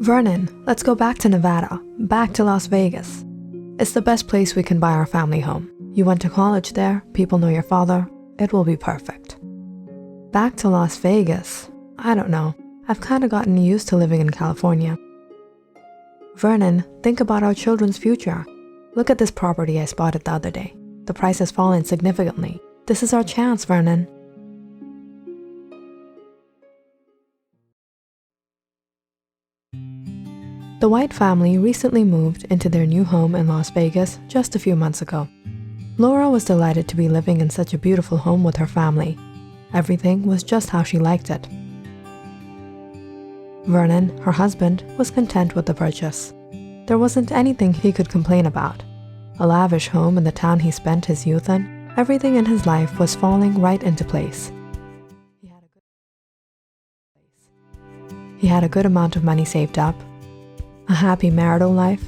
Vernon, let's go back to Nevada, back to Las Vegas. It's the best place we can buy our family home. You went to college there, people know your father, it will be perfect. Back to Las Vegas? I don't know. I've kinda gotten used to living in California. Vernon, think about our children's future. Look at this property I spotted the other day. The price has fallen significantly. This is our chance, Vernon. The White family recently moved into their new home in Las Vegas just a few months ago. Laura was delighted to be living in such a beautiful home with her family. Everything was just how she liked it. Vernon, her husband, was content with the purchase. There wasn't anything he could complain about. A lavish home in the town he spent his youth in, everything in his life was falling right into place. He had a good amount of money saved up, a happy marital life,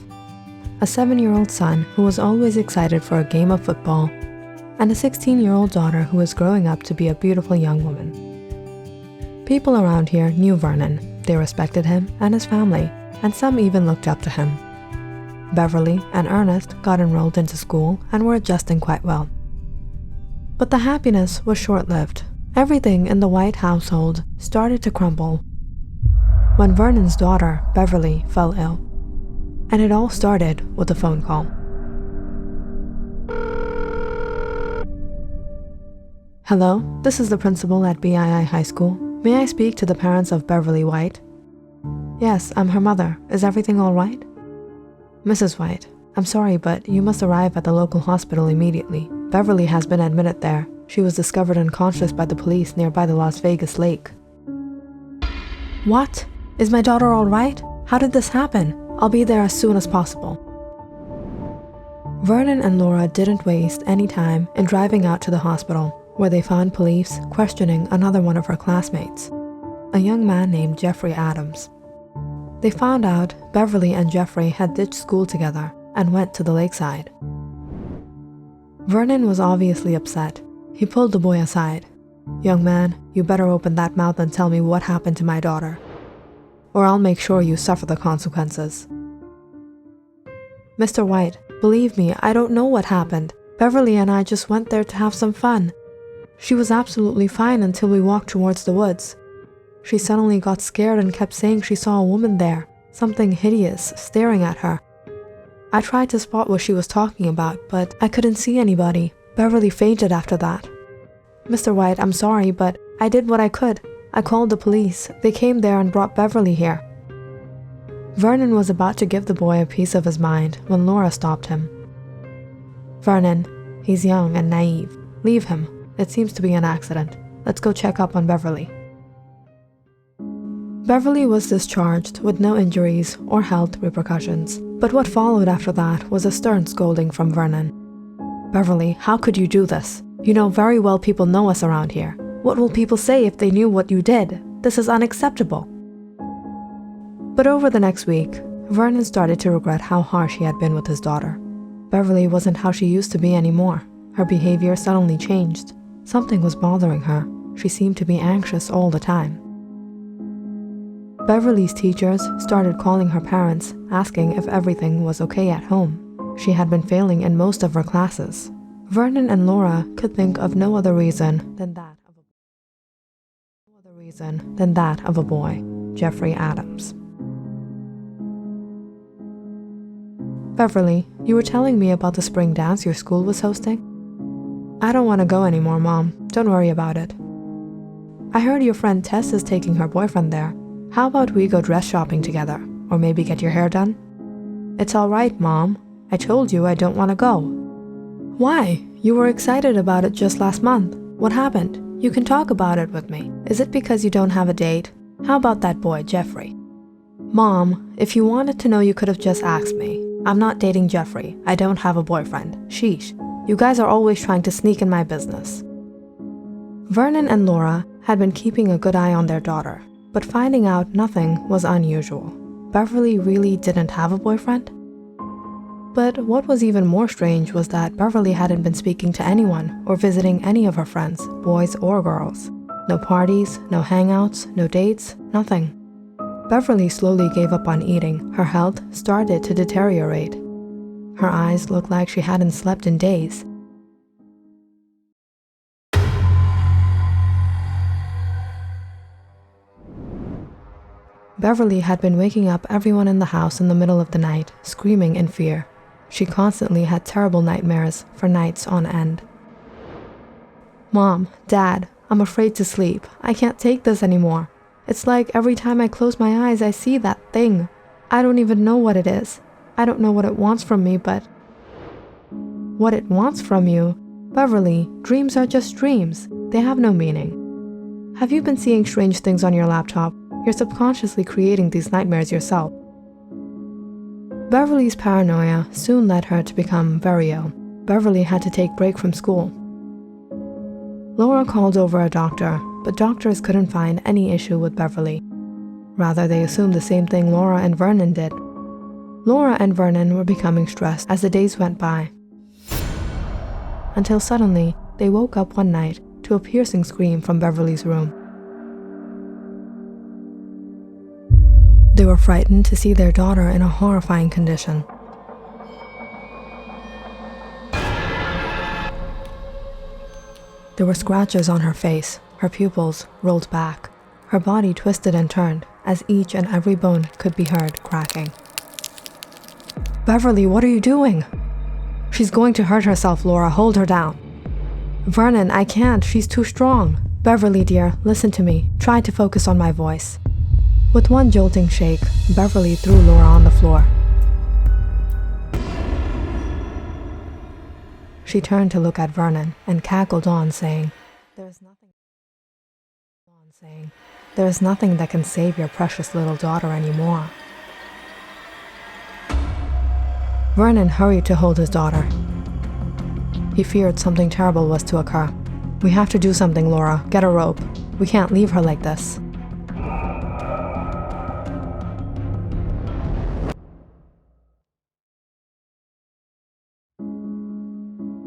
a 7-year-old son who was always excited for a game of football, and a 16-year-old daughter who was growing up to be a beautiful young woman. People around here knew Vernon. They respected him and his family, and some even looked up to him. Beverly and Ernest got enrolled into school and were adjusting quite well. But the happiness was short-lived. Everything in the White household started to crumble when Vernon's daughter, Beverly, fell ill. And it all started with a phone call. Hello, this is the principal at BII High School. May I speak to the parents of Beverly White? Yes, I'm her mother. Is everything all right? Mrs. White, I'm sorry, but you must arrive at the local hospital immediately. Beverly has been admitted there. She was discovered unconscious by the police nearby the Las Vegas lake. What? Is my daughter all right? How did this happen? I'll be there as soon as possible. Vernon and Laura didn't waste any time in driving out to the hospital, where they found police questioning another one of her classmates, a young man named Jeffrey Adams. They found out Beverly and Jeffrey had ditched school together and went to the lakeside. Vernon was obviously upset. He pulled the boy aside. Young man, you better open that mouth and tell me what happened to my daughter, or I'll make sure you suffer the consequences. Mr. White, believe me, I don't know what happened. Beverly and I just went there to have some fun. She was absolutely fine until we walked towards the woods. She suddenly got scared and kept saying she saw a woman there, something hideous, staring at her. I tried to spot what she was talking about, but I couldn't see anybody. Beverly fainted after that. Mr. White, I'm sorry, but I did what I could. I called the police. They came there and brought Beverly here. Vernon was about to give the boy a piece of his mind when Laura stopped him. Vernon, he's young and naive. Leave him. It seems to be an accident. Let's go check up on Beverly. Beverly was discharged with no injuries or health repercussions, but what followed after that was a stern scolding from Vernon. Beverly, how could you do this? You know very well people know us around here. What will people say if they knew what you did? This is unacceptable. But over the next week, Vernon started to regret how harsh he had been with his daughter. Beverly wasn't how she used to be anymore. Her behavior suddenly changed. Something was bothering her. She seemed to be anxious all the time. Beverly's teachers started calling her parents, asking if everything was okay at home. She had been failing in most of her classes. Vernon and Laura could think of no other reason than that of a boy, Jeffrey Adams. Beverly, you were telling me about the spring dance your school was hosting? I don't want to go anymore, Mom. Don't worry about it. I heard your friend Tess is taking her boyfriend there. How about we go dress shopping together, or maybe get your hair done? It's all right, Mom. I told you I don't want to go. Why? You were excited about it just last month. What happened? You can talk about it with me. Is it because you don't have a date? How about that boy, Jeffrey? Mom, if you wanted to know, you could have just asked me. I'm not dating Jeffrey. I don't have a boyfriend. Sheesh. You guys are always trying to sneak in my business. Vernon and Laura had been keeping a good eye on their daughter, but finding out nothing was unusual. Beverly really didn't have a boyfriend? But what was even more strange was that Beverly hadn't been speaking to anyone or visiting any of her friends, boys or girls. No parties, no hangouts, no dates, nothing. Beverly slowly gave up on eating. Her health started to deteriorate. Her eyes looked like she hadn't slept in days. Beverly had been waking up everyone in the house in the middle of the night, screaming in fear. She constantly had terrible nightmares for nights on end. "Mom, Dad, I'm afraid to sleep. I can't take this anymore. It's like every time I close my eyes, I see that thing. I don't even know what it is. I don't know what it wants from me, but..." "What it wants from you? Beverly, dreams are just dreams. They have no meaning. Have you been seeing strange things on your laptop? You're subconsciously creating these nightmares yourself." Beverly's paranoia soon led her to become very ill. Beverly had to take break from school. Laura called over a doctor, but doctors couldn't find any issue with Beverly. Rather, they assumed the same thing Laura and Vernon did. Laura and Vernon were becoming stressed as the days went by. Until suddenly, they woke up one night to a piercing scream from Beverly's room. They were frightened to see their daughter in a horrifying condition. There were scratches on her face, her pupils rolled back, her body twisted and turned as each and every bone could be heard cracking. "Beverly, what are you doing?" "She's going to hurt herself, Laura. Hold her down." "Vernon, I can't. She's too strong." "Beverly, dear, listen to me. Try to focus on my voice." With one jolting shake, Beverly threw Laura on the floor. She turned to look at Vernon and cackled on, saying, There is nothing that can save your precious little daughter anymore." Vernon hurried to hold his daughter. He feared something terrible was to occur. "We have to do something, Laura. Get a rope. We can't leave her like this."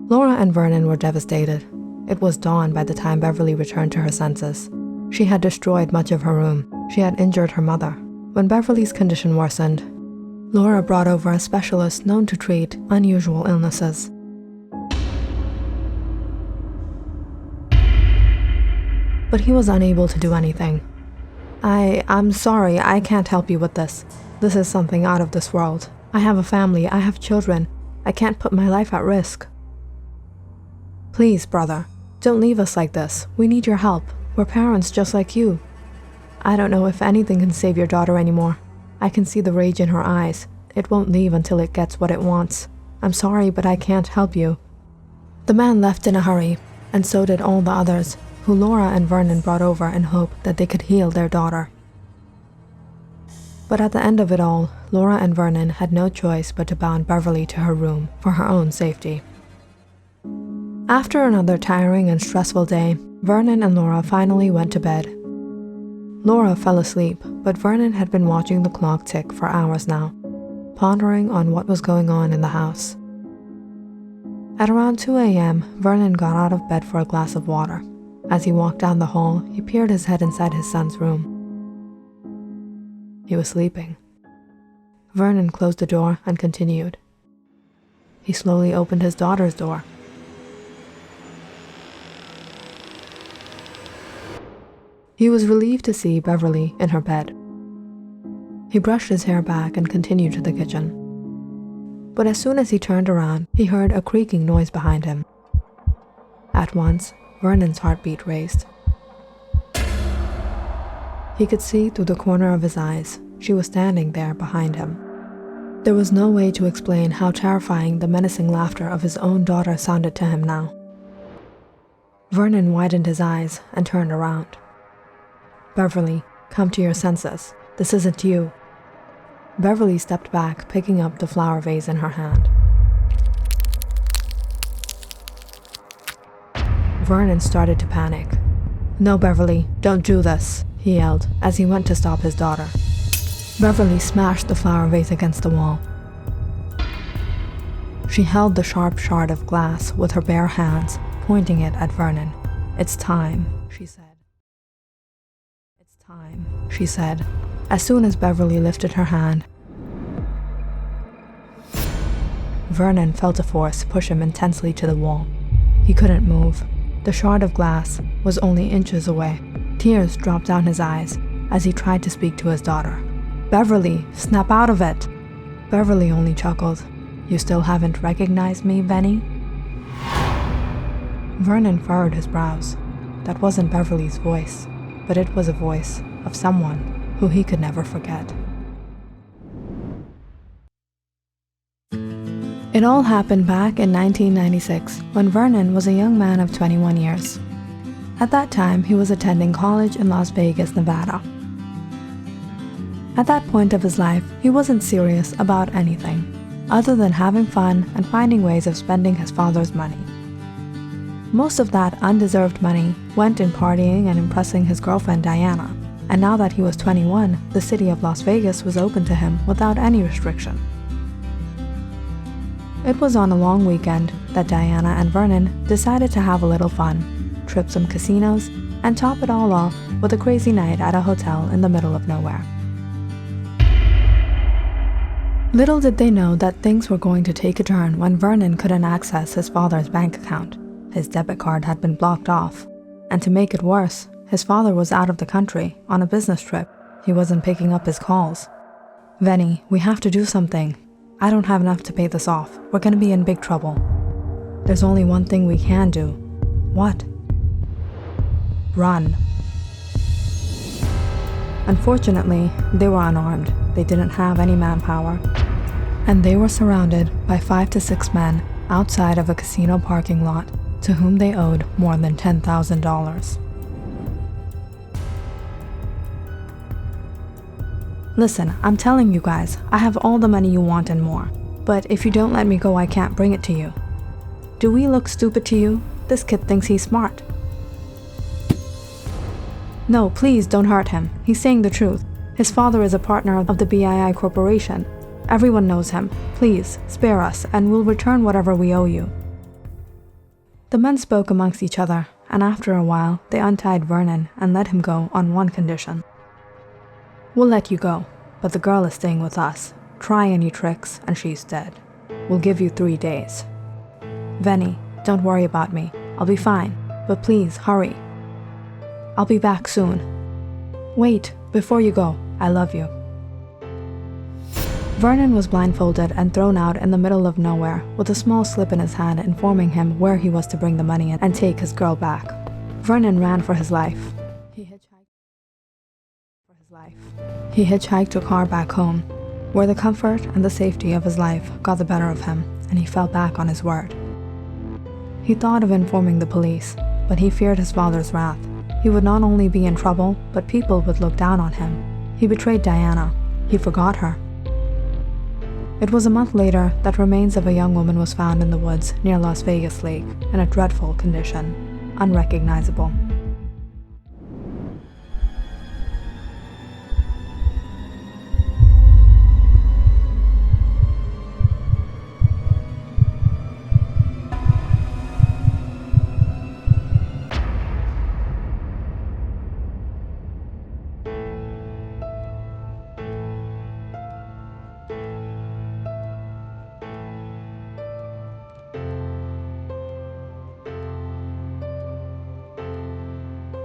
Laura and Vernon were devastated. It was dawn by the time Beverly returned to her senses. She had destroyed much of her room. She had injured her mother. When Beverly's condition worsened, Laura brought over a specialist known to treat unusual illnesses. But he was unable to do anything. I'm sorry, I can't help you with this. This is something out of this world. I have a family, I have children. I can't put my life at risk." "Please, brother, don't leave us like this. We need your help. We're parents just like you." "I don't know if anything can save your daughter anymore. I can see the rage in her eyes. It won't leave until it gets what it wants. I'm sorry, but I can't help you." The man left in a hurry, and so did all the others, who Laura and Vernon brought over in hope that they could heal their daughter. But at the end of it all, Laura and Vernon had no choice but to bound Beverly to her room for her own safety. After another tiring and stressful day, Vernon and Laura finally went to bed. Laura fell asleep, but Vernon had been watching the clock tick for hours now, pondering on what was going on in the house. At around 2 a.m., Vernon got out of bed for a glass of water. As he walked down the hall, he peered his head inside his son's room. He was sleeping. Vernon closed the door and continued. He slowly opened his daughter's door. He was relieved to see Beverly in her bed. He brushed his hair back and continued to the kitchen. But as soon as he turned around, he heard a creaking noise behind him. At once, Vernon's heartbeat raised. He could see through the corner of his eyes. She was standing there behind him. There was no way to explain how terrifying the menacing laughter of his own daughter sounded to him now. Vernon widened his eyes and turned around. "Beverly, come to your senses. This isn't you." Beverly stepped back, picking up the flower vase in her hand. Vernon started to panic. "No, Beverly, don't do this," he yelled as he went to stop his daughter. Beverly smashed the flower vase against the wall. She held the sharp shard of glass with her bare hands, pointing it at Vernon. "It's time," she said. "It's time," she said. As soon as Beverly lifted her hand, Vernon felt a force push him intensely to the wall. He couldn't move. The shard of glass was only inches away. Tears dropped down his eyes as he tried to speak to his daughter. "Beverly, snap out of it!" Beverly only chuckled. "You still haven't recognized me, Benny?" Vernon furrowed his brows. That wasn't Beverly's voice, but it was a voice of someone who he could never forget. It all happened back in 1996, when Vernon was a young man of 21 years. At that time, he was attending college in Las Vegas, Nevada. At that point of his life, he wasn't serious about anything, other than having fun and finding ways of spending his father's money. Most of that undeserved money went in partying and impressing his girlfriend Diana, and now that he was 21, the city of Las Vegas was open to him without any restriction. It was on a long weekend that Diana and Vernon decided to have a little fun, trip some casinos, and top it all off with a crazy night at a hotel in the middle of nowhere. Little did they know that things were going to take a turn when Vernon couldn't access his father's bank account. His debit card had been blocked off, and to make it worse, his father was out of the country on a business trip. He wasn't picking up his calls. "Venny, we have to do something. I don't have enough to pay this off. We're gonna be in big trouble." "There's only one thing we can do." "What?" "Run." Unfortunately, they were unarmed. They didn't have any manpower, and they were surrounded by 5 to 6 men outside of a casino parking lot to whom they owed more than $10,000. "Listen, I'm telling you guys, I have all the money you want and more. But if you don't let me go, I can't bring it to you." "Do we look stupid to you? This kid thinks he's smart." "No, please don't hurt him. He's saying the truth. His father is a partner of the BII Corporation. Everyone knows him. Please, spare us, and we'll return whatever we owe you." The men spoke amongst each other, and after a while, they untied Vernon and let him go on one condition. "We'll let you go, but the girl is staying with us. Try any tricks, and she's dead. We'll give you 3 days. Venny, don't worry about me. I'll be fine, but please, hurry. I'll be back soon. Wait, before you go, I love you." Vernon was blindfolded and thrown out in the middle of nowhere with a small slip in his hand informing him where he was to bring the money and take his girl back. Vernon ran for his life. He hitchhiked a car back home, where the comfort and the safety of his life got the better of him, and he fell back on his word. He thought of informing the police, but he feared his father's wrath. He would not only be in trouble, but people would look down on him. He betrayed Diana. He forgot her. It was a month later that remains of a young woman was found in the woods near Las Vegas Lake in a dreadful condition, unrecognizable.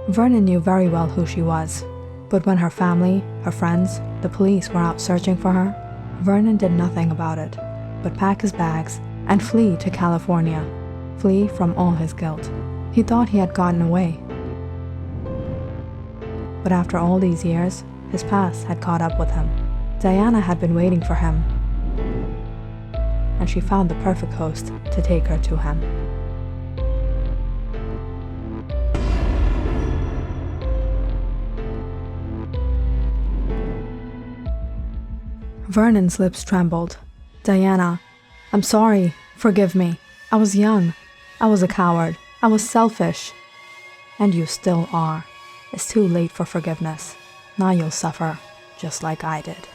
Vernon knew very well who she was, but when her family, her friends, the police were out searching for her, Vernon did nothing about it, but pack his bags and flee to California, flee from all his guilt. He thought he had gotten away. But after all these years, his past had caught up with him. Diana had been waiting for him, and she found the perfect host to take her to him. Vernon's lips trembled. "Diana, I'm sorry. Forgive me. I was young. I was a coward. I was selfish. And you still are. It's too late for forgiveness. Now you'll suffer, just like I did."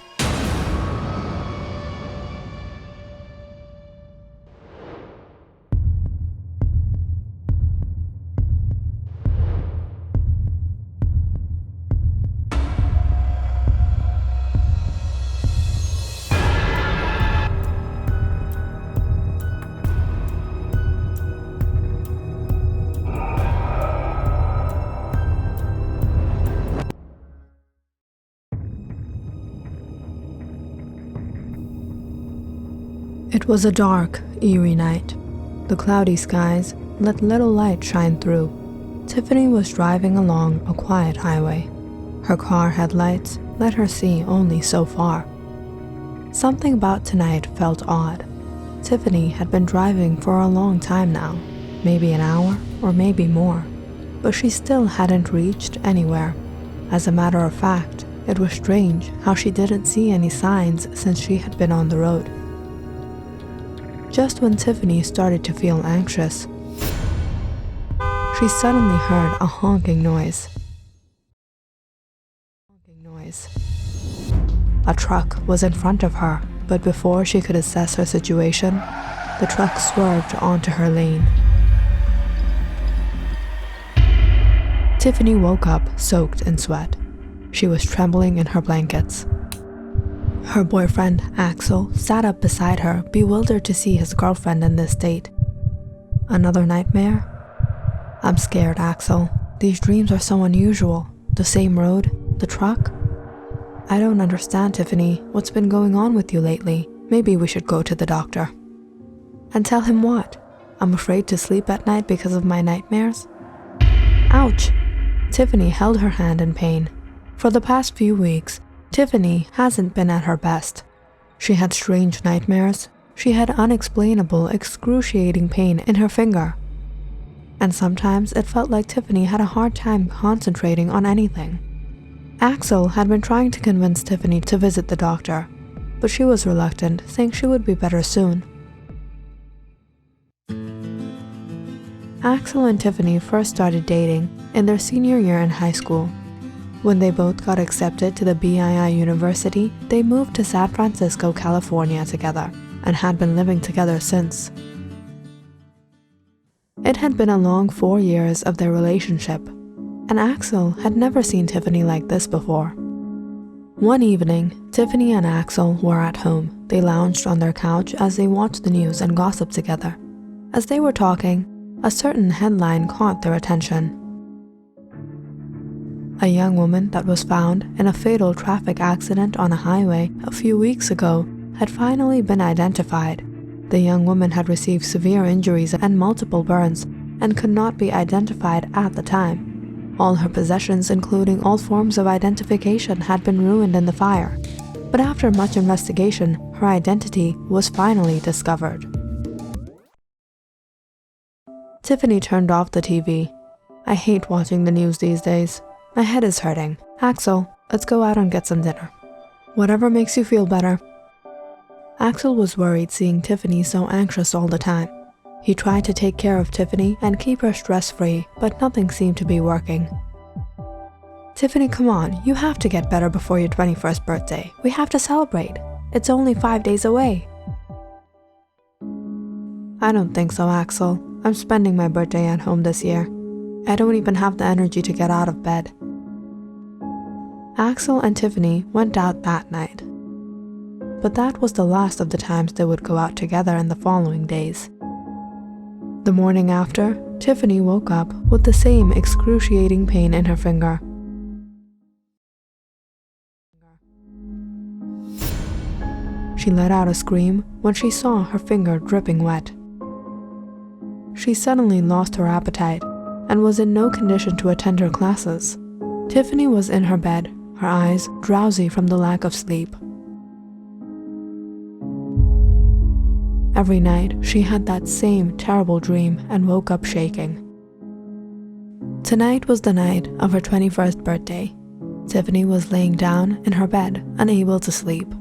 It was a dark, eerie night. The cloudy skies let little light shine through. Tiffany was driving along a quiet highway. Her car headlights let her see only so far. Something about tonight felt odd. Tiffany had been driving for a long time now, maybe an hour or maybe more, but she still hadn't reached anywhere. As a matter of fact, it was strange how she didn't see any signs since she had been on the road. Just when Tiffany started to feel anxious, she suddenly heard a honking noise. A truck was in front of her, but before she could assess her situation, the truck swerved onto her lane. Tiffany woke up soaked in sweat. She was trembling in her blankets. Her boyfriend, Axel, sat up beside her, bewildered to see his girlfriend in this state. Another nightmare? I'm scared, Axel. These dreams are so unusual. The same road, the truck. I don't understand, Tiffany. What's been going on with you lately? Maybe we should go to the doctor. And tell him what? I'm afraid to sleep at night because of my nightmares? Ouch! Tiffany held her hand in pain. For the past few weeks, Tiffany hasn't been at her best. She had strange nightmares. She had unexplainable, excruciating pain in her finger. And sometimes it felt like Tiffany had a hard time concentrating on anything. Axel had been trying to convince Tiffany to visit the doctor, but she was reluctant, saying she would be better soon. Axel and Tiffany first started dating in their senior year in high school. When they both got accepted to the BII University, they moved to San Francisco, California together, and had been living together since. It had been a long 4 years of their relationship, and Axel had never seen Tiffany like this before. One evening, Tiffany and Axel were at home. They lounged on their couch as they watched the news and gossiped together. As they were talking, a certain headline caught their attention. A young woman that was found in a fatal traffic accident on a highway a few weeks ago had finally been identified. The young woman had received severe injuries and multiple burns and could not be identified at the time. All her possessions, including all forms of identification, had been ruined in the fire. But after much investigation, her identity was finally discovered. Tiffany turned off the TV. I hate watching the news these days. My head is hurting. Axel, let's go out and get some dinner. Whatever makes you feel better. Axel was worried seeing Tiffany so anxious all the time. He tried to take care of Tiffany and keep her stress-free, but nothing seemed to be working. Tiffany, come on, you have to get better before your 21st birthday. We have to celebrate. It's only 5 days away. I don't think so, Axel. I'm spending my birthday at home this year. I don't even have the energy to get out of bed. Axel and Tiffany went out that night. But that was the last of the times they would go out together in the following days. The morning after, Tiffany woke up with the same excruciating pain in her finger. She let out a scream when she saw her finger dripping wet. She suddenly lost her appetite and was in no condition to attend her classes. Tiffany was in her bed, her eyes drowsy from the lack of sleep. Every night, she had that same terrible dream and woke up shaking. Tonight was the night of her 21st birthday. Tiffany was laying down in her bed, unable to sleep.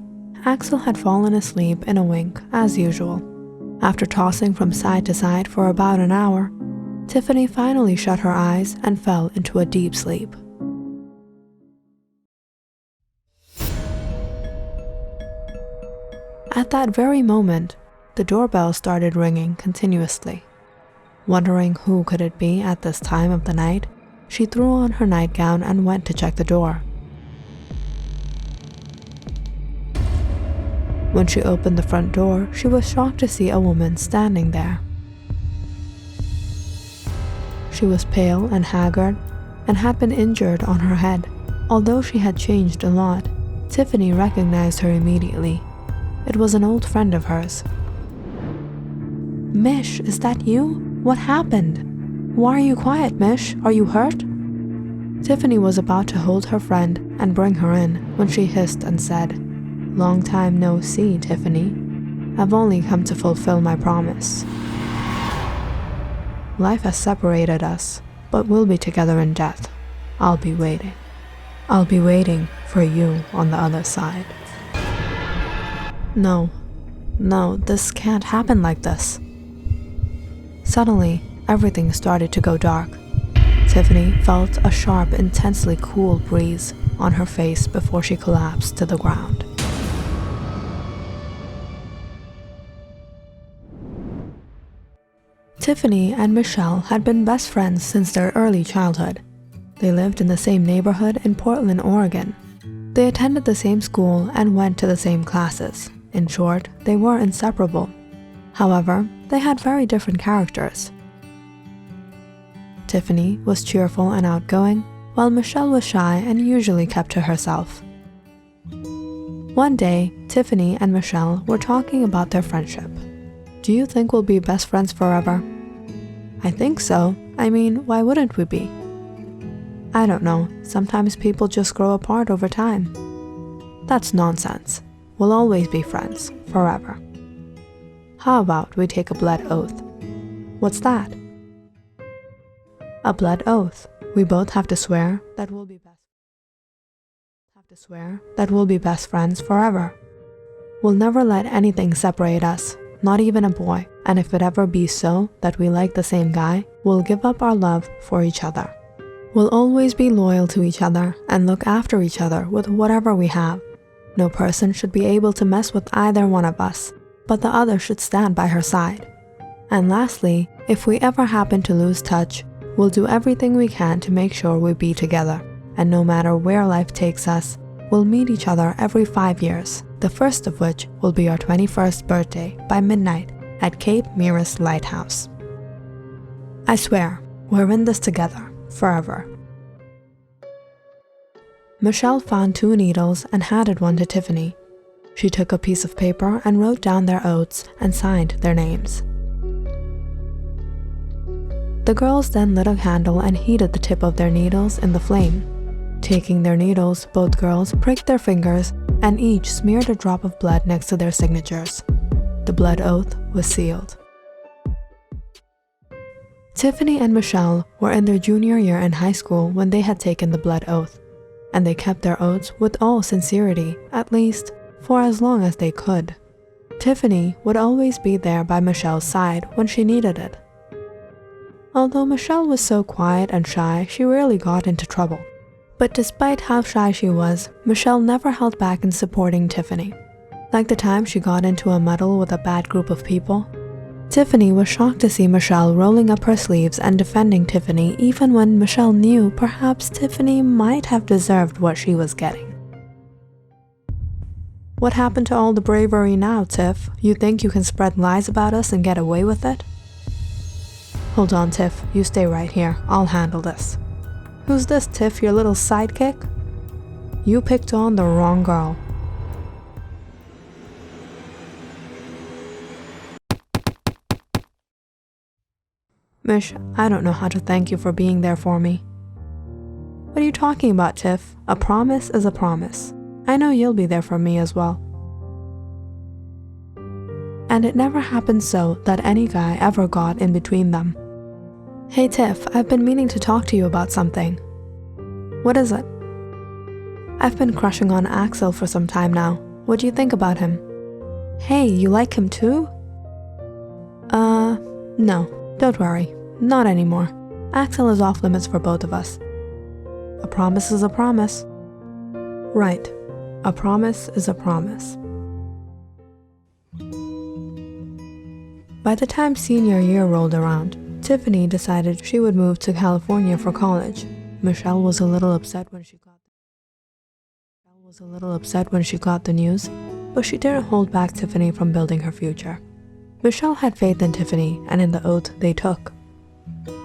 Axel had fallen asleep in a wink, as usual. After tossing from side to side for about an hour, Tiffany finally shut her eyes and fell into a deep sleep. At that very moment, the doorbell started ringing continuously. Wondering who could it be at this time of the night, she threw on her nightgown and went to check the door. When she opened the front door, she was shocked to see a woman standing there. She was pale and haggard and had been injured on her head. Although she had changed a lot, Tiffany recognized her immediately. It was an old friend of hers. Mish, is that you? What happened? Why are you quiet, Mish? Are you hurt? Tiffany was about to hold her friend and bring her in when she hissed and said, "Long time no see, Tiffany. I've only come to fulfill my promise. Life has separated us, but we'll be together in death. I'll be waiting. I'll be waiting for you on the other side." No, this can't happen like this. Suddenly, everything started to go dark. Tiffany felt a sharp, intensely cool breeze on her face before she collapsed to the ground. Tiffany and Michelle had been best friends since their early childhood. They lived in the same neighborhood in Portland, Oregon. They attended the same school and went to the same classes. In short, they were inseparable. However, they had very different characters. Tiffany was cheerful and outgoing, while Michelle was shy and usually kept to herself. One day, Tiffany and Michelle were talking about their friendship. "Do you think we'll be best friends forever?" "I think so. I mean, why wouldn't we be?" "I don't know. Sometimes people just grow apart over time." "That's nonsense. We'll always be friends, forever." "How about we take a blood oath?" "What's that?" "A blood oath. We both have to swear that we'll be best friends forever. We'll never let anything separate us, not even a boy, and if it ever be so that we like the same guy, we'll give up our love for each other. We'll always be loyal to each other and look after each other with whatever we have. No person should be able to mess with either one of us, but the other should stand by her side. And lastly, if we ever happen to lose touch, we'll do everything we can to make sure we be together, and no matter where life takes us, we'll meet each other every 5 years, the first of which will be our 21st birthday by midnight at Cape Mirus Lighthouse. I swear, we're in this together, forever." Michelle found 2 needles and handed one to Tiffany. She took a piece of paper and wrote down their oaths and signed their names. The girls then lit a candle and heated the tip of their needles in the flame. Taking their needles, both girls pricked their fingers and each smeared a drop of blood next to their signatures. The blood oath was sealed. Tiffany and Michelle were in their junior year in high school when they had taken the blood oath, and they kept their oaths with all sincerity, at least for as long as they could. Tiffany would always be there by Michelle's side when she needed it. Although Michelle was so quiet and shy, she rarely got into trouble. But despite how shy she was, Michelle never held back in supporting Tiffany. Like the time she got into a muddle with a bad group of people, Tiffany was shocked to see Michelle rolling up her sleeves and defending Tiffany even when Michelle knew perhaps Tiffany might have deserved what she was getting. "What happened to all the bravery now, Tiff? You think you can spread lies about us and get away with it?" "Hold on, Tiff. You stay right here. I'll handle this." "Who's this, Tiff, your little sidekick?" "You picked on the wrong girl." "Mish, I don't know how to thank you for being there for me." "What are you talking about, Tiff? A promise is a promise. I know you'll be there for me as well." And it never happened so that any guy ever got in between them. "Hey Tiff, I've been meaning to talk to you about something." "What is it?" "I've been crushing on Axel for some time now. What do you think about him?" "Hey, you like him too?" No, don't worry. Not anymore. Axel is off limits for both of us." "A promise is a promise." "Right. A promise is a promise." By the time senior year rolled around, Tiffany decided she would move to California for college. Michelle was a little upset when she got the news, but she didn't hold back Tiffany from building her future. Michelle had faith in Tiffany and in the oath they took.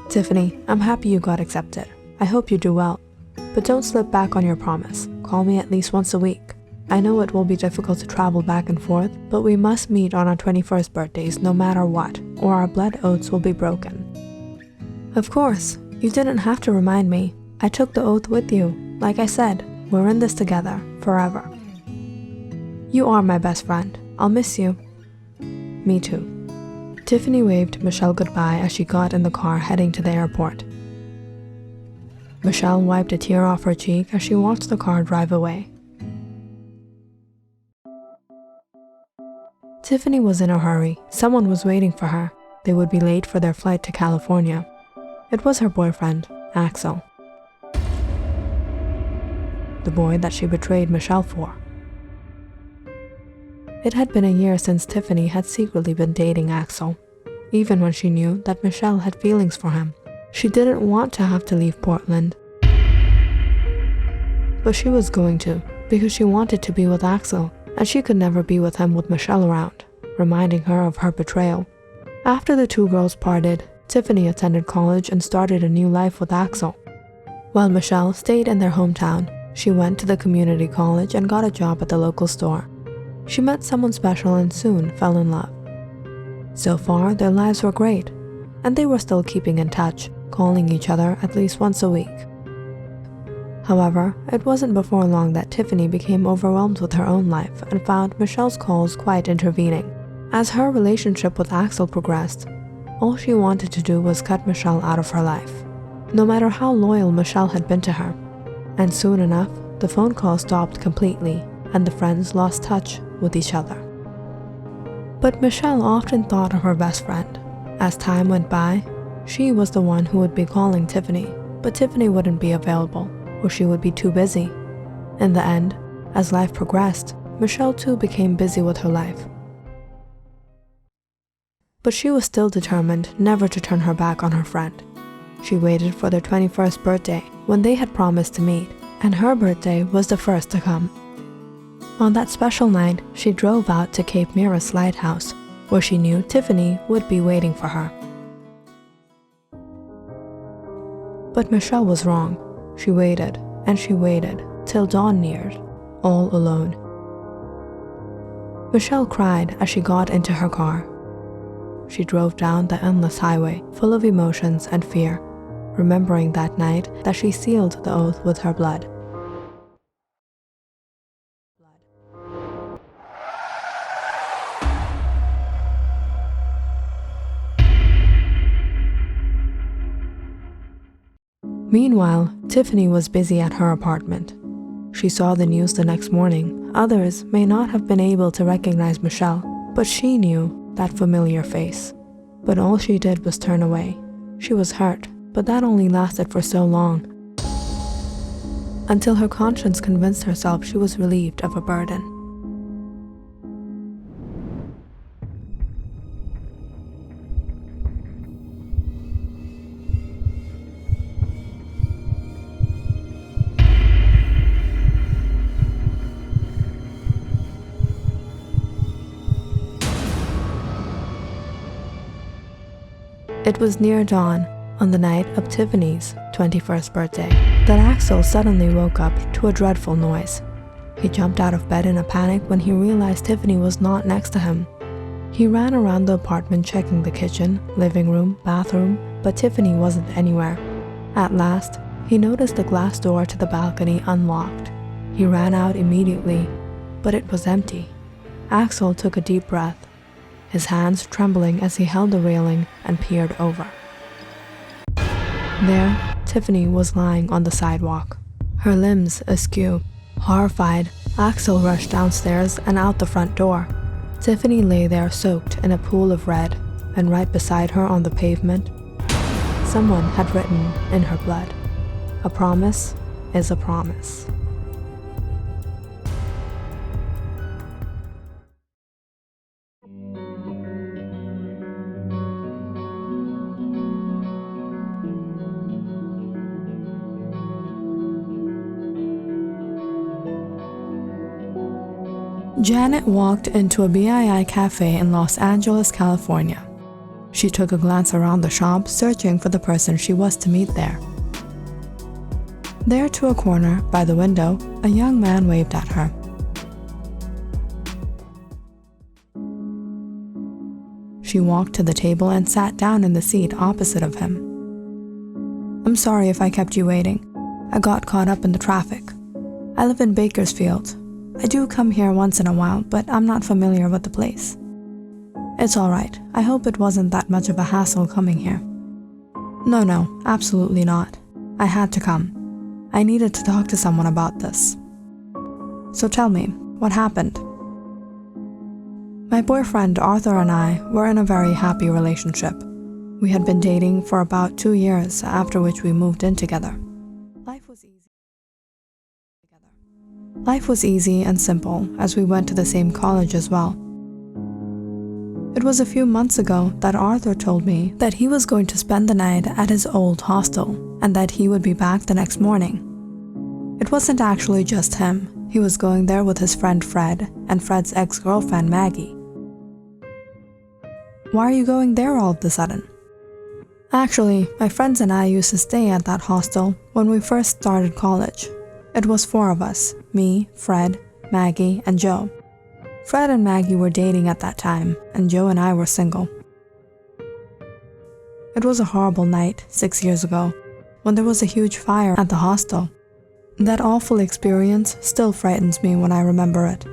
"Tiffany, I'm happy you got accepted. I hope you do well. But don't slip back on your promise. Call me at least once a week. I know it will be difficult to travel back and forth, but we must meet on our 21st birthdays no matter what. or our blood oaths will be broken." "Of course, you didn't have to remind me. I took the oath with you. Like I said, we're in this together, forever. You are my best friend. I'll miss you." "Me too." Tiffany waved Michelle goodbye as she got in the car heading to the airport. Michelle wiped a tear off her cheek as she watched the car drive away. Tiffany was in a hurry. Someone was waiting for her. They would be late for their flight to California. It was her boyfriend, Axel. The boy that she betrayed Michelle for. It had been a year since Tiffany had secretly been dating Axel. Even when she knew that Michelle had feelings for him, she didn't want to have to leave Portland. But she was going to, because she wanted to be with Axel, and she could never be with him with Michelle around, reminding her of her betrayal. After the two girls parted, Tiffany attended college and started a new life with Axel. While Michelle stayed in their hometown, she went to the community college and got a job at the local store. She met someone special and soon fell in love. So far, their lives were great, and they were still keeping in touch, calling each other at least once a week. However, it wasn't before long that Tiffany became overwhelmed with her own life and found Michelle's calls quite intervening. As her relationship with Axel progressed, all she wanted to do was cut Michelle out of her life, no matter how loyal Michelle had been to her. And soon enough, the phone call stopped completely, and the friends lost touch with each other. But Michelle often thought of her best friend. As time went by, she was the one who would be calling Tiffany, but Tiffany wouldn't be available, or she would be too busy. In the end, as life progressed, Michelle too became busy with her life. But she was still determined never to turn her back on her friend. She waited for their 21st birthday when they had promised to meet, and her birthday was the first to come. On that special night, she drove out to Cape Mira's lighthouse, where she knew Tiffany would be waiting for her. But Michelle was wrong. She waited, and she waited, till dawn neared, all alone. Michelle cried as she got into her car. She drove down the endless highway, full of emotions and fear, remembering that night that she sealed the oath with her blood. Meanwhile, Tiffany was busy at her apartment. She saw the news the next morning. Others may not have been able to recognize Michelle, but she knew that familiar face. But all she did was turn away. She was hurt, but that only lasted for so long, until her conscience convinced herself she was relieved of a burden. It was near dawn, on the night of Tiffany's 21st birthday, that Axel suddenly woke up to a dreadful noise. He jumped out of bed in a panic when he realized Tiffany was not next to him. He ran around the apartment checking the kitchen, living room, bathroom, but Tiffany wasn't anywhere. At last, he noticed the glass door to the balcony unlocked. He ran out immediately, but it was empty. Axel took a deep breath, his hands trembling as he held the railing and peered over. There, Tiffany was lying on the sidewalk, her limbs askew. Horrified, Axel rushed downstairs and out the front door. Tiffany lay there soaked in a pool of red, and right beside her on the pavement, someone had written in her blood, "A promise is a promise." Janet walked into a BII cafe in Los Angeles, California. She took a glance around the shop, searching for the person she was to meet there. There to a corner, by the window, a young man waved at her. She walked to the table and sat down in the seat opposite of him. "I'm sorry if I kept you waiting. I got caught up in the traffic. I live in Bakersfield. I do come here once in a while, but I'm not familiar with the place." "It's all right. I hope it wasn't that much of a hassle coming here." No, absolutely not. I had to come. I needed to talk to someone about this." "So tell me, what happened?" "My boyfriend Arthur and I were in a very happy relationship. We had been dating for about 2 years, after which we moved in together. Life was easy and simple, as we went to the same college as well. It was a few months ago that Arthur told me that he was going to spend the night at his old hostel and that he would be back the next morning. It wasn't actually just him. He was going there with his friend Fred and Fred's ex-girlfriend Maggie. "Why are you going there all of a sudden?" "Actually, my friends and I used to stay at that hostel when we first started college. It was 4 of us, me, Fred, Maggie, and Joe. Fred and Maggie were dating at that time, and Joe and I were single. It was a horrible night 6 years ago, when there was a huge fire at the hostel. That awful experience still frightens me when I remember it.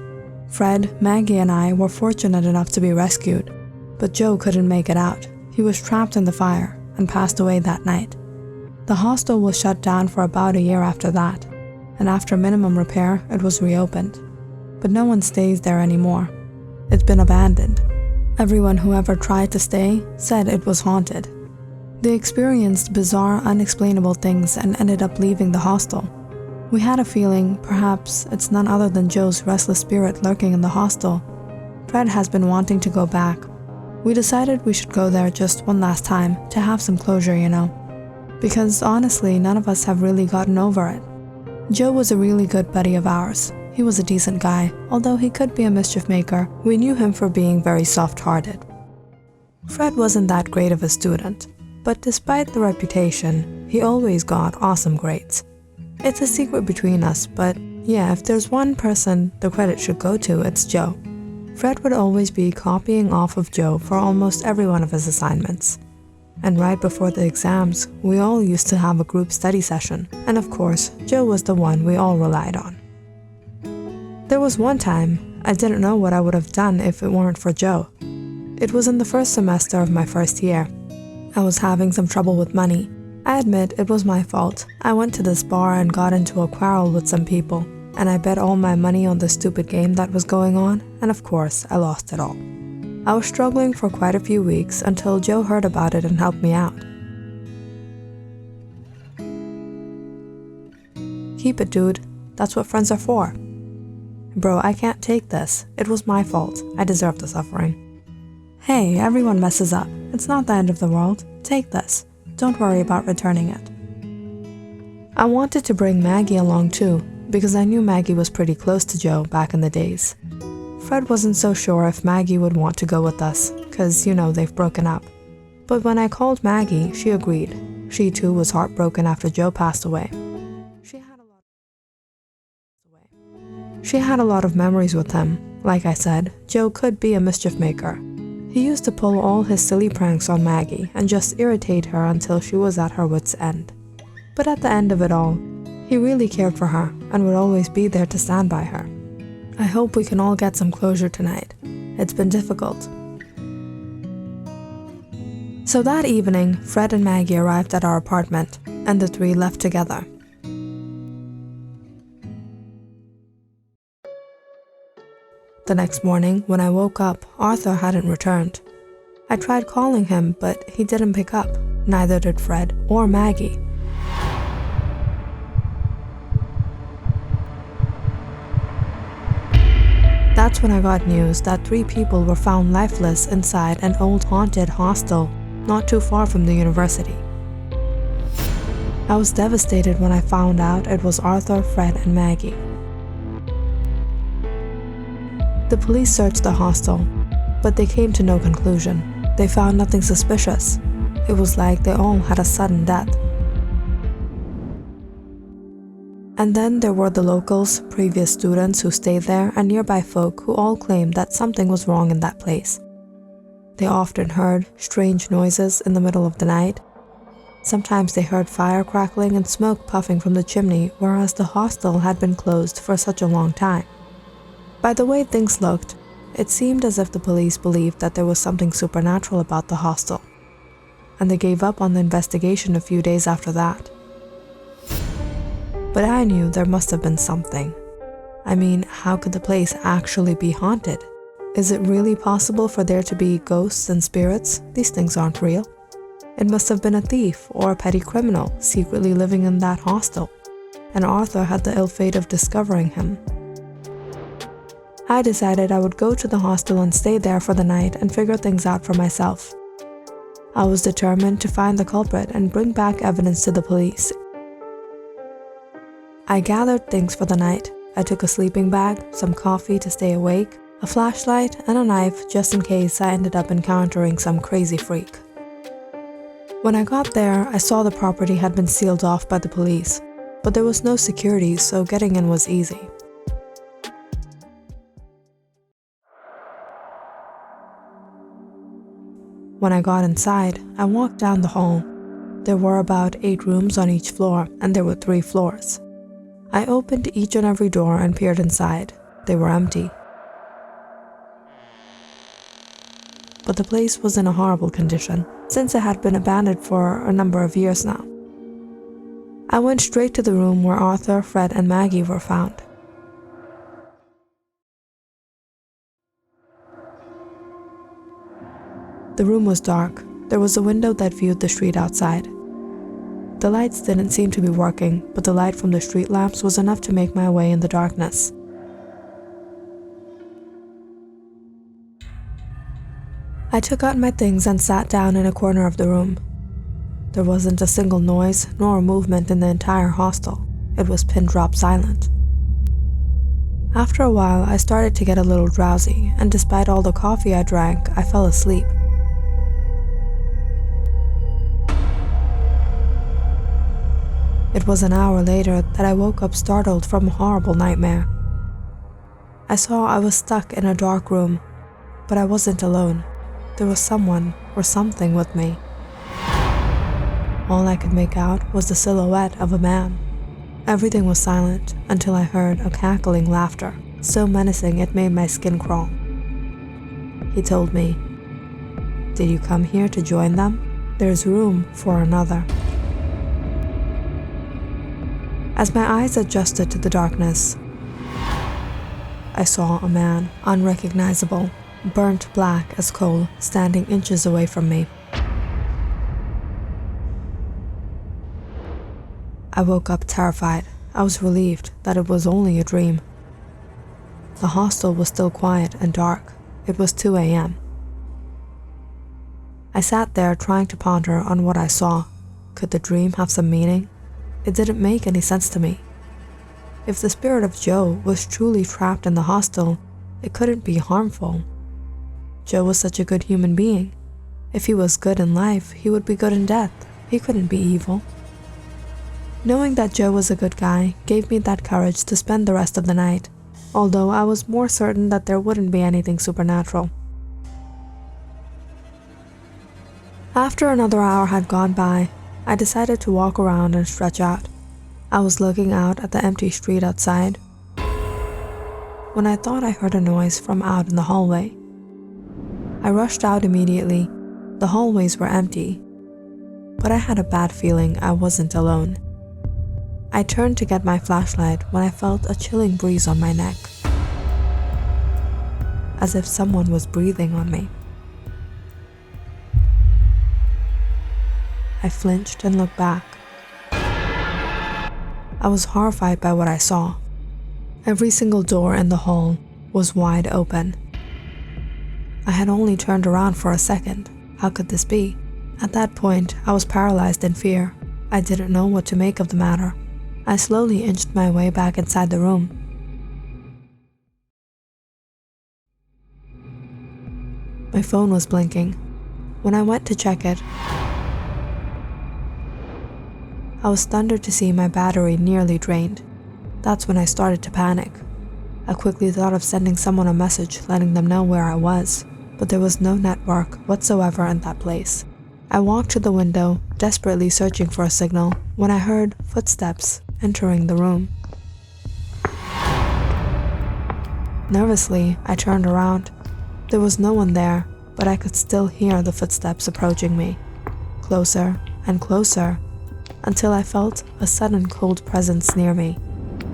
Fred, Maggie, and I were fortunate enough to be rescued, but Joe couldn't make it out. He was trapped in the fire and passed away that night. The hostel was shut down for about a year after that, and after minimum repair, it was reopened. But no one stays there anymore. It's been abandoned. Everyone who ever tried to stay said it was haunted. They experienced bizarre, unexplainable things and ended up leaving the hostel. We had a feeling perhaps it's none other than Joe's restless spirit lurking in the hostel. Fred has been wanting to go back. We decided we should go there just one last time to have some closure, you know. Because honestly, none of us have really gotten over it. Joe was a really good buddy of ours. He was a decent guy, although he could be a mischief maker. We knew him for being very soft-hearted. Fred wasn't that great of a student, but despite the reputation, he always got awesome grades. It's a secret between us, but yeah, if there's one person the credit should go to, it's Joe. Fred would always be copying off of Joe for almost every one of his assignments. And right before the exams, we all used to have a group study session, and of course, Joe was the one we all relied on. There was one time I didn't know what I would have done if it weren't for Joe. It was in the first semester of my first year. I was having some trouble with money. I admit it was my fault. I went to this bar and got into a quarrel with some people, and I bet all my money on the stupid game that was going on, and of course, I lost it all. I was struggling for quite a few weeks until Joe heard about it and helped me out. Keep it, dude. That's what friends are for. Bro, I can't take this. It was my fault. I deserve the suffering. Hey, everyone messes up. It's not the end of the world. Take this. Don't worry about returning it. I wanted to bring Maggie along too, because I knew Maggie was pretty close to Joe back in the days. Fred wasn't so sure if Maggie would want to go with us, cause you know they've broken up. But when I called Maggie, she agreed. She too was heartbroken after Joe passed away. She had a lot of memories with him. Like I said, Joe could be a mischief maker. He used to pull all his silly pranks on Maggie and just irritate her until she was at her wits' end. But at the end of it all, he really cared for her and would always be there to stand by her. I hope we can all get some closure tonight. It's been difficult. So that evening, Fred and Maggie arrived at our apartment, and the 3 left together. The next morning, when I woke up, Arthur hadn't returned. I tried calling him, but he didn't pick up. Neither did Fred or Maggie. That's when I got news that 3 people were found lifeless inside an old haunted hostel not too far from the university. I was devastated when I found out it was Arthur, Fred, and Maggie. The police searched the hostel, but they came to no conclusion. They found nothing suspicious. It was like they all had a sudden death. And then there were the locals, previous students who stayed there, and nearby folk who all claimed that something was wrong in that place. They often heard strange noises in the middle of the night. Sometimes they heard fire crackling and smoke puffing from the chimney, whereas the hostel had been closed for such a long time. By the way things looked, it seemed as if the police believed that there was something supernatural about the hostel, and they gave up on the investigation a few days after that. But I knew there must have been something. I mean, how could the place actually be haunted? Is it really possible for there to be ghosts and spirits? These things aren't real. It must have been a thief or a petty criminal secretly living in that hostel, and Arthur had the ill fate of discovering him. I decided I would go to the hostel and stay there for the night and figure things out for myself. I was determined to find the culprit and bring back evidence to the police. I gathered things for the night. I took a sleeping bag, some coffee to stay awake, a flashlight, and a knife just in case I ended up encountering some crazy freak. When I got there, I saw the property had been sealed off by the police, but there was no security, so getting in was easy. When I got inside, I walked down the hall. There were about 8 rooms on each floor, and there were 3 floors. I opened each and every door and peered inside. They were empty. But the place was in a horrible condition, since it had been abandoned for a number of years now. I went straight to the room where Arthur, Fred, and Maggie were found. The room was dark. There was a window that viewed the street outside. The lights didn't seem to be working, but the light from the street lamps was enough to make my way in the darkness. I took out my things and sat down in a corner of the room. There wasn't a single noise nor movement in the entire hostel. It was pin-drop silent. After a while, I started to get a little drowsy, and despite all the coffee I drank, I fell asleep. It was an hour later that I woke up startled from a horrible nightmare. I saw I was stuck in a dark room, but I wasn't alone. There was someone or something with me. All I could make out was the silhouette of a man. Everything was silent until I heard a cackling laughter, so menacing it made my skin crawl. He told me, "Did you come here to join them? There's room for another." As my eyes adjusted to the darkness, I saw a man, unrecognizable, burnt black as coal, standing inches away from me. I woke up terrified. I was relieved that it was only a dream. The hostel was still quiet and dark. It was 2 a.m. I sat there trying to ponder on what I saw. Could the dream have some meaning? It didn't make any sense to me. If the spirit of Joe was truly trapped in the hostel, it couldn't be harmful. Joe was such a good human being. If he was good in life, he would be good in death. He couldn't be evil. Knowing that Joe was a good guy gave me that courage to spend the rest of the night, although I was more certain that there wouldn't be anything supernatural. After another hour had gone by, I decided to walk around and stretch out. I was looking out at the empty street outside when I thought I heard a noise from out in the hallway. I rushed out immediately. The hallways were empty, but I had a bad feeling I wasn't alone. I turned to get my flashlight when I felt a chilling breeze on my neck, as if someone was breathing on me. I flinched and looked back. I was horrified by what I saw. Every single door in the hall was wide open. I had only turned around for a second. How could this be? At that point, I was paralyzed in fear. I didn't know what to make of the matter. I slowly inched my way back inside the room. My phone was blinking. When I went to check it, I was stunned to see my battery nearly drained. That's when I started to panic. I quickly thought of sending someone a message letting them know where I was. but there was no network whatsoever in that place. I walked to the window, desperately searching for a signal, when I heard footsteps entering the room. Nervously, I turned around. There was no one there, but I could still hear the footsteps approaching me, closer and closer, until I felt a sudden cold presence near me.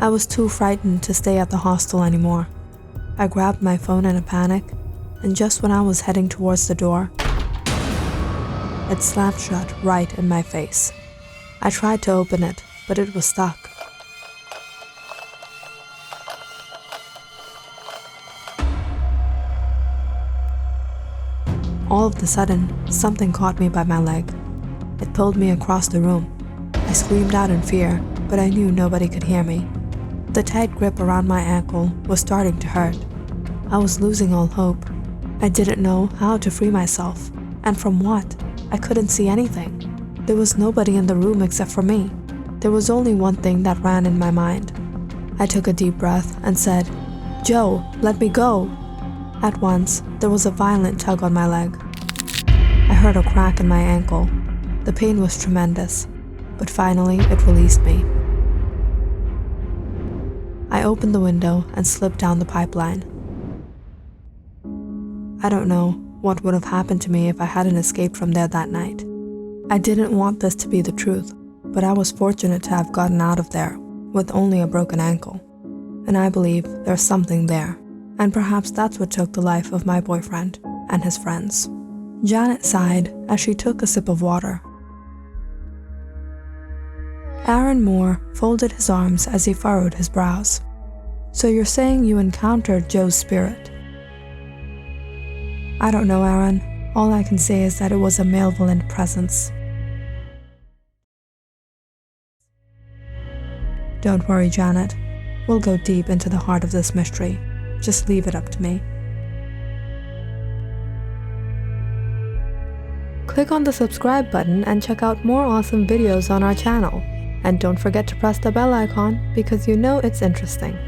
I was too frightened to stay at the hostel anymore. I grabbed my phone in a panic, and just when I was heading towards the door, it slammed shut right in my face. I tried to open it, but it was stuck. All of a sudden, something caught me by my leg. It pulled me across the room. I screamed out in fear, but I knew nobody could hear me. The tight grip around my ankle was starting to hurt. I was losing all hope. I didn't know how to free myself, and from what? I couldn't see anything. There was nobody in the room except for me. There was only one thing that ran in my mind. I took a deep breath and said, "Joe, let me go." At once, there was a violent tug on my leg. I heard a crack in my ankle. The pain was tremendous, but finally it released me. I opened the window and slipped down the pipeline. I don't know what would have happened to me if I hadn't escaped from there that night. I didn't want this to be the truth, but I was fortunate to have gotten out of there with only a broken ankle. And I believe there's something there, and perhaps that's what took the life of my boyfriend and his friends. Janet sighed as she took a sip of water. Aaron Moore folded his arms as he furrowed his brows. "So you're saying you encountered Joe's spirit?" "I don't know, Aaron. All I can say is that it was a malevolent presence." "Don't worry, Janet. We'll go deep into the heart of this mystery. Just leave it up to me." Click on the subscribe button and check out more awesome videos on our channel. And don't forget to press the bell icon because you know it's interesting.